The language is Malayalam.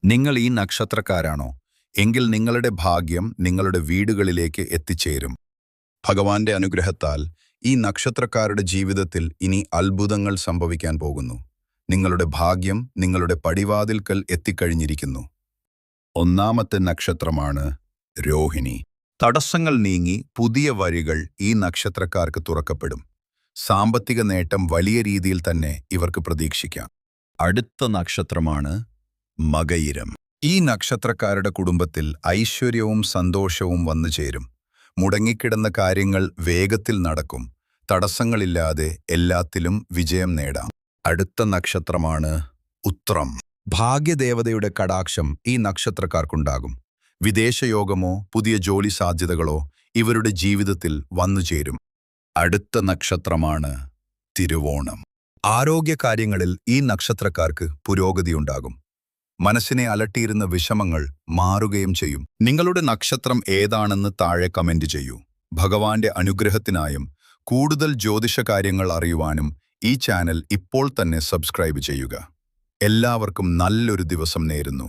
നിങ്ങൾ ഈ നക്ഷത്രക്കാരാണോ? എങ്കിൽ നിങ്ങളുടെ ഭാഗ്യം നിങ്ങളുടെ വീടുകളിലേക്ക് എത്തിച്ചേരും. ഭഗവാന്റെ അനുഗ്രഹത്താൽ ഈ നക്ഷത്രക്കാരുടെ ജീവിതത്തിൽ ഇനി അത്ഭുതങ്ങൾ സംഭവിക്കാൻ പോകുന്നു. നിങ്ങളുടെ ഭാഗ്യം നിങ്ങളുടെ പടിവാതിൽക്കൽ എത്തിക്കഴിഞ്ഞിരിക്കുന്നു. ഒന്നാമത്തെ നക്ഷത്രമാണ് രോഹിണി. തടസ്സങ്ങൾ നീങ്ങി പുതിയ വഴികൾ ഈ നക്ഷത്രക്കാർക്ക് തുറക്കപ്പെടും. സാമ്പത്തിക നേട്ടം വലിയ രീതിയിൽ തന്നെ ഇവർക്ക് പ്രതീക്ഷിക്കാം. അടുത്ത നക്ഷത്രമാണ് മകയിരം. ഈ നക്ഷത്രക്കാരുടെ കുടുംബത്തിൽ ഐശ്വര്യവും സന്തോഷവും വന്നു ചേരും. മുടങ്ങിക്കിടന്ന കാര്യങ്ങൾ വേഗത്തിൽ നടക്കും. തടസ്സങ്ങളില്ലാതെ എല്ലാത്തിലും വിജയം നേടാം. അടുത്ത നക്ഷത്രമാണ് ഉത്രം. ഭാഗ്യദേവതയുടെ കടാക്ഷം ഈ നക്ഷത്രക്കാർക്കുണ്ടാകും. വിദേശയോഗമോ പുതിയ ജോലി സാധ്യതകളോ ഇവരുടെ ജീവിതത്തിൽ വന്നുചേരും. അടുത്ത നക്ഷത്രമാണ് തിരുവോണം. ആരോഗ്യകാര്യങ്ങളിൽ ഈ നക്ഷത്രക്കാർക്ക് പുരോഗതിയുണ്ടാകും. മനസ്സിനെ അലട്ടിയിരുന്ന വിഷമങ്ങൾ മാറുകയും ചെയ്യും. നിങ്ങളുടെ നക്ഷത്രം ഏതാണെന്ന് താഴെ കമന്റ് ചെയ്യൂ. ഭഗവാന്റെ അനുഗ്രഹത്തിനായും കൂടുതൽ ജ്യോതിഷ കാര്യങ്ങൾ അറിയുവാനും ഈ ചാനൽ ഇപ്പോൾ തന്നെ സബ്സ്ക്രൈബ് ചെയ്യുക. എല്ലാവർക്കും നല്ലൊരു ദിവസം നേരുന്നു.